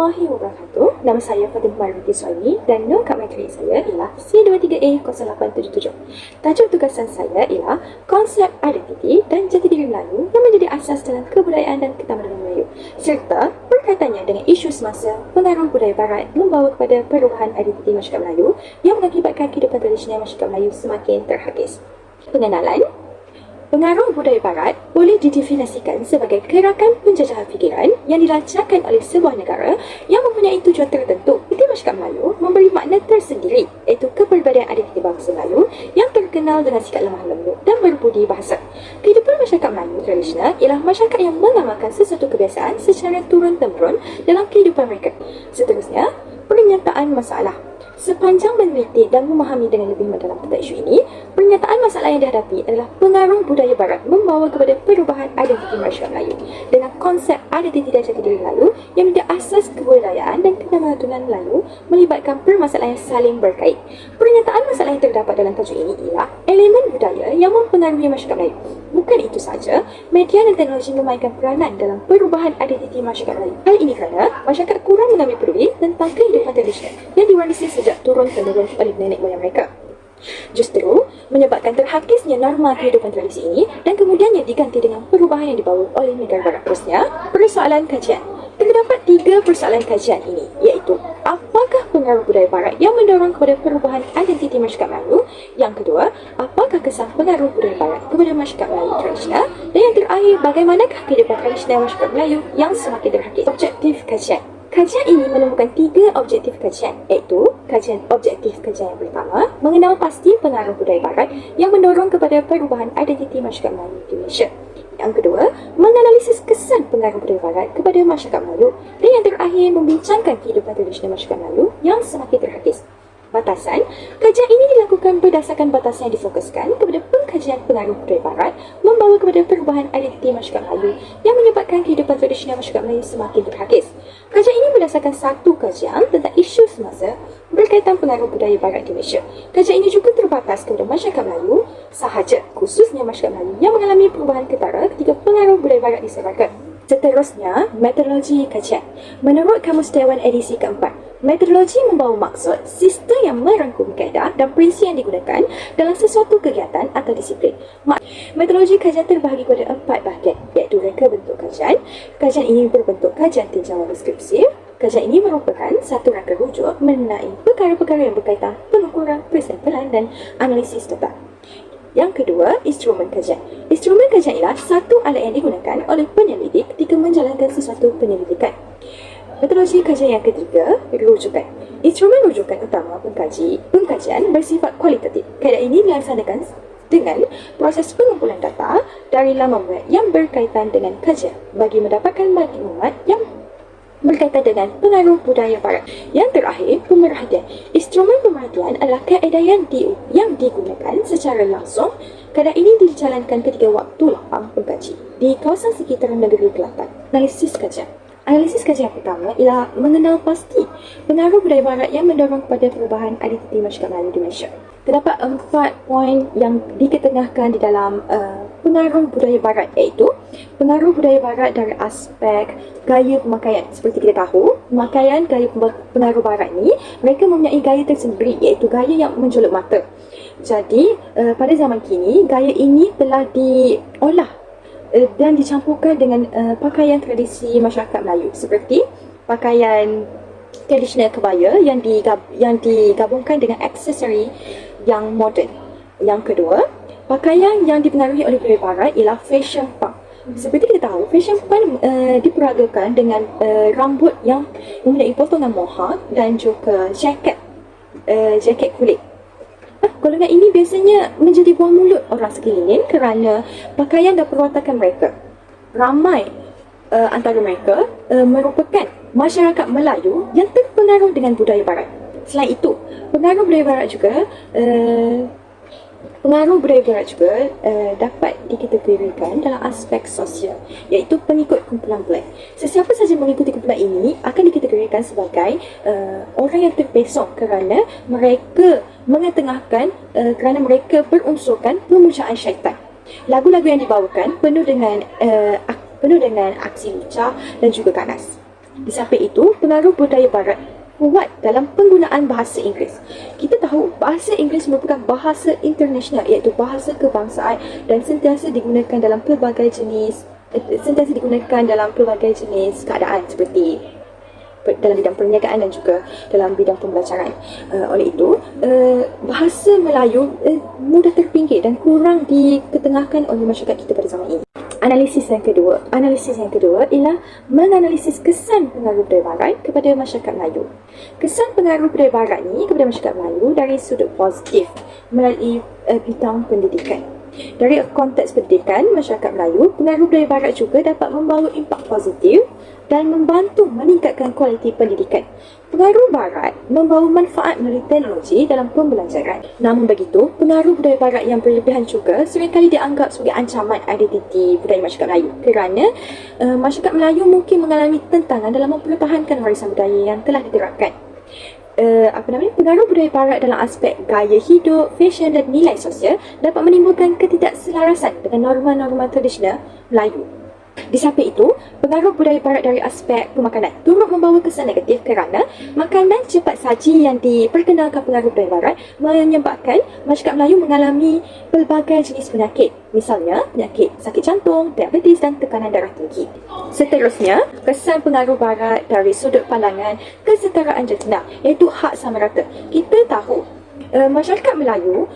warahmatullahi wabarakatuh. Nama saya Fatimah Ruti Suhaimi dan nokat materi saya ialah C23A0877. Tajuk tugasan saya ialah konsep identiti dan jati diri Melayu yang menjadi asas dalam kebudayaan dan ketamadunan Melayu, serta berkaitannya dengan isu semasa pengaruh budaya barat membawa kepada perubahan identiti masyarakat Melayu yang mengakibatkan kehidupan tradisional masyarakat Melayu semakin terhakis. Pengenalan. Pengaruh budaya barat boleh didefinisikan sebagai gerakan penjajahan fikiran yang dilancarkan oleh sebuah negara yang mempunyai tujuan tertentu. Identiti masyarakat Melayu memberi makna tersendiri, iaitu keberbedaan identiti bangsa Melayu yang terkenal dengan sikap lemah lembut dan berbudi bahasa. Kehidupan masyarakat Melayu tradisional ialah masyarakat yang mengamalkan sesuatu kebiasaan secara turun-temurun dalam kehidupan mereka. Seterusnya, pernyataan masalah. Sepanjang meneliti dan memahami dengan lebih mendalam tentang isu ini, pernyataan masalah yang dihadapi adalah pengaruh budaya barat membawa kepada perubahan identiti masyarakat Melayu dengan konsep identiti dan jati diri Melayu yang menjadi asas kebudayaan dan ketamadunan Melayu melibatkan permasalahan yang saling berkait. Pernyataan masalah yang terdapat dalam tajuk ini ialah elemen budaya yang mempengaruhi masyarakat Melayu. Bukan itu sahaja, media dan teknologi memainkan peranan dalam perubahan identiti masyarakat Melayu. Hal ini kerana masyarakat kurang mengambil peduli tentang kehidupan tradisional yang diwarisi sejak turun-temurun oleh nenek moyang mereka. Justru menyebabkan terhakisnya norma kehidupan tradisi ini dan kemudiannya diganti dengan perubahan yang dibawa oleh negara barat. Terusnya, persoalan kajian. Terdapat 3 persoalan kajian ini, iaitu apakah pengaruh budaya barat yang mendorong kepada perubahan identiti masyarakat Melayu? Yang kedua, apakah kesan pengaruh budaya barat kepada masyarakat Melayu tradisional? Dan yang terakhir, bagaimanakah kehidupan tradisional masyarakat Melayu yang semakin terhakis? Objektif kajian. Kajian ini menemukan 3 objektif kajian, iaitu kajian objektif kajian yang pertama, mengenal pasti pengaruh budaya barat yang mendorong kepada perubahan identiti masyarakat Melayu di Malaysia. Yang kedua, menganalisis kesan pengaruh budaya barat kepada masyarakat Melayu. Dan yang terakhir, membincangkan kehidupan tradisional masyarakat Melayu yang semakin terhakis. Batasan. Kajian ini dilakukan berdasarkan batasan yang difokuskan kepada pengkajian pengaruh budaya barat membawa kepada perubahan identiti masyarakat Melayu yang menyebabkan kehidupan tradisional masyarakat Melayu semakin terhakis. Kajian ini berdasarkan satu kajian tentang isu semasa berkaitan pengaruh budaya barat di Malaysia. Kajian ini juga terbatas kepada masyarakat Melayu sahaja, khususnya masyarakat Melayu yang mengalami perubahan ketara ketika pengaruh budaya barat disebarkan. Seterusnya, metodologi kajian. Menurut Kamus Dewan edisi keempat, metodologi membawa maksud sistem yang merangkum kaedah dan prinsip yang digunakan dalam sesuatu kegiatan atau disiplin. Metodologi kajian terbahagi kepada 4 bahagian, iaitu reka bentuk kajian. Kajian ini berbentuk kajian tinjauan deskripsif. Kajian ini merupakan satu rangka rujuk mengenai perkara-perkara yang berkaitan pengukuran, persampling dan analisis data. Yang kedua, instrumen kajian. Instrumen kajian ialah satu alat yang digunakan oleh penyelidik ketika menjalankan sesuatu penyelidikan. Metodologi kajian yang ketiga, rujukan. Instrumen rujukan utama pengkajian bersifat kualitatif. Kaedah ini dilaksanakan dengan proses pengumpulan data dari laman web yang berkaitan dengan kajian bagi mendapatkan maklumat yang berkaitan dengan pengaruh budaya barat. Yang terakhir, pemerhatian. Instrumen pemerhatian adalah kaedah yang digunakan secara langsung. Kaedah ini dijalankan ketika waktu lapang pengkaji di kawasan sekitaran negeri Kelantan. Analisis kajian. Analisis kajian pertama ialah mengenal pasti pengaruh budaya barat yang mendorong kepada perubahan identiti masyarakat Melayu di Malaysia. Terdapat 4 poin yang diketengahkan di dalam pengaruh budaya barat, iaitu pengaruh budaya barat dari aspek gaya pemakaian. Seperti kita tahu, pemakaian gaya pengaruh barat ni, mereka mempunyai gaya tersendiri, iaitu gaya yang menjolok mata. Jadi, pada zaman kini, gaya ini telah diolah dan dicampurkan dengan pakaian tradisi masyarakat Melayu, seperti pakaian tradisional kebaya yang digabungkan dengan aksesori yang moden. Yang kedua, pakaian yang dipengaruhi oleh budaya barat ialah fashion punk. Seperti kita tahu, fashion punk diperagakan dengan rambut yang mempunyai potongan mohawk dan juga jaket kulit. Golongan ini biasanya menjadi buah mulut orang sekeliling kerana pakaian dan perwatakan mereka. Ramai antara mereka merupakan masyarakat Melayu yang terpengaruh dengan budaya barat. Selain itu, pengaruh budaya barat juga dapat dikategorikan dalam aspek sosial, iaitu pengikut kumpulan black. Sesiapa sahaja mengikuti kumpulan ini akan dikategorikan sebagai orang yang terpesong kerana mereka mengetengahkan, kerana mereka berunsurkan pemujaan syaitan. Lagu-lagu yang dibawakan penuh dengan aksi lucah dan juga ganas. Di samping itu, pengaruh budaya barat kuat dalam penggunaan bahasa Inggeris. Kita tahu bahasa Inggeris merupakan bahasa internasional, iaitu bahasa kebangsaan dan sentiasa digunakan dalam pelbagai jenis keadaan seperti dalam bidang perniagaan dan juga dalam bidang pembelajaran. Oleh itu, bahasa Melayu mudah terpinggir dan kurang diketengahkan oleh masyarakat kita pada zaman ini. Analisis yang kedua ialah menganalisis kesan pengaruh budaya barat kepada masyarakat Melayu. Kesan pengaruh budaya barat ni kepada masyarakat Melayu dari sudut positif melalui bidang pendidikan. Dari konteks pendidikan masyarakat Melayu, pengaruh budaya barat juga dapat membawa impak positif dan membantu meningkatkan kualiti pendidikan. Pengaruh barat membawa manfaat melalui teknologi dalam pembelajaran. Namun begitu, pengaruh budaya barat yang berlebihan juga seringkali dianggap sebagai ancaman identiti budaya masyarakat Melayu kerana masyarakat Melayu mungkin mengalami tentangan dalam mempertahankan warisan budaya yang telah diterapkan. Pengaruh budaya barat dalam aspek gaya hidup, fashion dan nilai sosial dapat menimbulkan ketidakselarasan dengan norma-norma tradisional Melayu. Di samping itu, pengaruh budaya barat dari aspek pemakanan turut membawa kesan negatif kerana makanan cepat saji yang diperkenalkan pengaruh budaya barat menyebabkan masyarakat Melayu mengalami pelbagai jenis penyakit. Misalnya, penyakit sakit jantung, diabetes dan tekanan darah tinggi. Seterusnya, kesan pengaruh barat dari sudut pandangan kesetaraan jantina, iaitu hak sama rata. Kita tahu masyarakat Melayu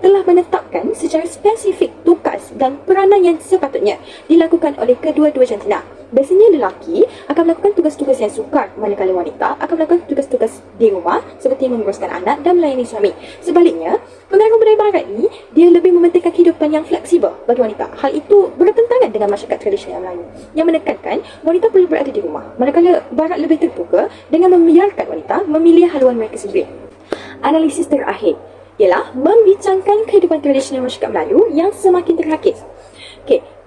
telah menetapkan secara spesifik tugas dan peranan yang sepatutnya dilakukan oleh kedua-dua jantina. Biasanya lelaki akan melakukan tugas-tugas yang sukar, manakala wanita akan melakukan tugas-tugas di rumah seperti menguruskan anak dan melayani suami. Sebaliknya, pengaruh budaya barat ni dia lebih mementingkan kehidupan yang fleksibel bagi wanita. Hal itu bertentangan dengan masyarakat tradisional Melayu yang menekankan wanita perlu berada di rumah, manakala barat lebih terbuka dengan membiarkan wanita memilih haluan mereka sendiri. Analisis terakhir ialah membincangkan kehidupan tradisional masyarakat Melayu yang semakin terhakis.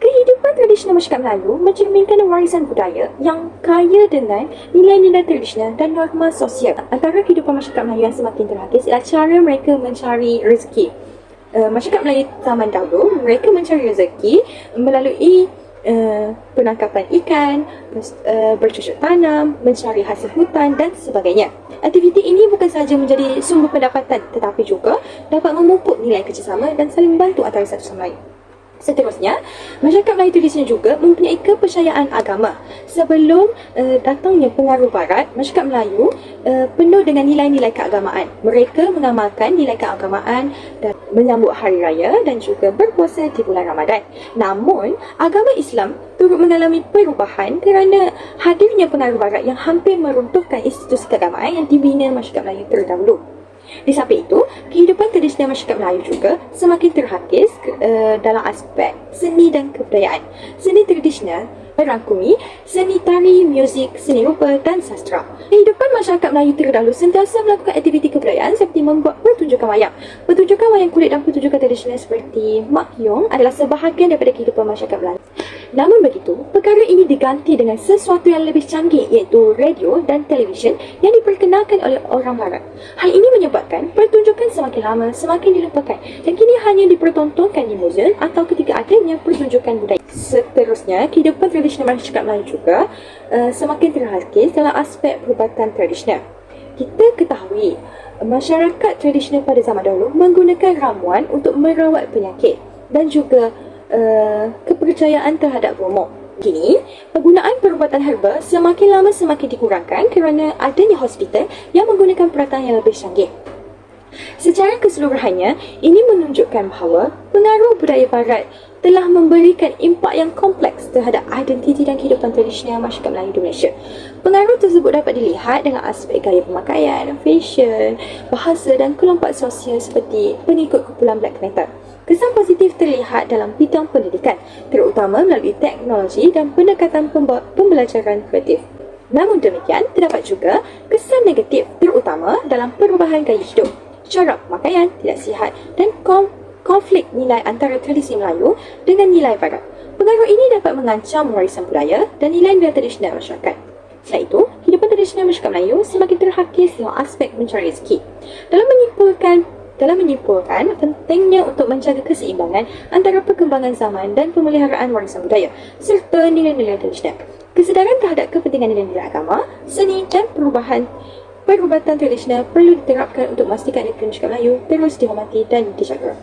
Kehidupan tradisional masyarakat Melayu mencerminkan warisan budaya yang kaya dengan nilai-nilai tradisional dan norma sosial. Antara kehidupan masyarakat Melayu yang semakin terhakis ialah cara mereka mencari rezeki. Masyarakat Melayu zaman dahulu, mereka mencari rezeki melalui penangkapan ikan, bercocok tanam, mencari hasil hutan dan sebagainya. Aktiviti ini bukan sahaja menjadi sumber pendapatan tetapi juga dapat memupuk nilai kerjasama dan saling membantu antara satu sama lain. Seterusnya, masyarakat Melayu tradisional juga mempunyai kepercayaan agama. Sebelum datangnya pengaruh barat, masyarakat Melayu penuh dengan nilai-nilai keagamaan. Mereka mengamalkan nilai keagamaan dan menyambut hari raya dan juga berpuasa di bulan Ramadan. Namun, agama Islam turut mengalami perubahan kerana hadirnya pengaruh barat yang hampir meruntuhkan institusi keagamaan yang dibina masyarakat Melayu terdahulu. Di samping itu, kehidupan tradisional masyarakat Melayu juga semakin terhakis dalam aspek seni dan kebudayaan. Seni tradisional merangkumi seni tari, muzik, seni rupa dan sastra. Kehidupan masyarakat Melayu terdahulu sentiasa melakukan aktiviti kebudayaan seperti membuat pertunjukan wayang. Pertunjukan wayang kulit dan pertunjukan tradisional seperti makyong adalah sebahagian daripada kehidupan masyarakat Melayu. Namun begitu, perkara ini diganti dengan sesuatu yang lebih canggih iaitu radio dan televisyen yang diperkenalkan oleh orang barat. Hal ini menyebabkan pertunjukan semakin lama semakin dilupakan dan kini hanya dipertontonkan di muzium atau ketika adanya pertunjukan budaya. Seterusnya, kehidupan tradisional masyarakat Melayu juga semakin terhakis dalam aspek perubatan tradisional. Kita ketahui masyarakat tradisional pada zaman dahulu menggunakan ramuan untuk merawat penyakit dan juga kepercayaan terhadap romok. Kini, penggunaan perubatan herba semakin lama semakin dikurangkan kerana adanya hospital yang menggunakan peralatan yang lebih canggih. Secara keseluruhannya, ini menunjukkan bahawa pengaruh budaya barat telah memberikan impak yang kompleks terhadap identiti dan kehidupan tradisional masyarakat Melayu di Malaysia. Pengaruh tersebut dapat dilihat dengan aspek gaya pemakaian, fashion, bahasa dan kelompok sosial seperti pengikut kumpulan Black Panther. Kesan positif terlihat dalam bidang pendidikan, terutama melalui teknologi dan pendekatan pembelajaran kreatif. Namun demikian, terdapat juga kesan negatif terutama dalam perubahan gaya hidup, cara pemakaian tidak sihat dan konflik nilai antara tradisi Melayu dengan nilai barat. Pengaruh ini dapat mengancam warisan budaya dan nilai-nilai tradisional masyarakat. Selain itu, kehidupan tradisional masyarakat Melayu semakin terhakis dalam aspek mencari rezeki. Dalam menyimpulkan pentingnya untuk menjaga keseimbangan antara perkembangan zaman dan pemeliharaan warisan budaya serta nilai-nilai tradisional. Kesedaran terhadap kepentingan nilai-nilai agama, seni dan perubatan tradisional perlu diterapkan untuk memastikan etnik Melayu terus dihormati dan dijaga.